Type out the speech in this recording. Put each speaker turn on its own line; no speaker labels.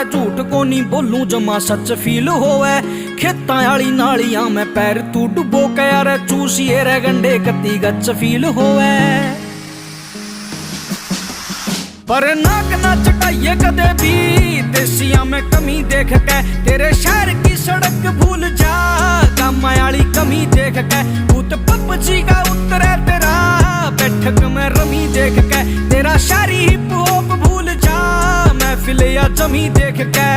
यार झूठ को नहीं बोलूं जमा सच फील होवे। खेतां आली नालियां में पैर तू डुबो के यार चूसिए रे गंडे कती गच फील होवे। पर नाक ना चटाइए कदे भी देसिया में कमी देख के, तेरे शहर की सड़क भूल जा काम आली कमी देख के। भूत पबजी का उतरे तेरा बैठक में रमी देख के, तेरा शायरी हिप हॉप भूल जा महफिल या जमी देख के।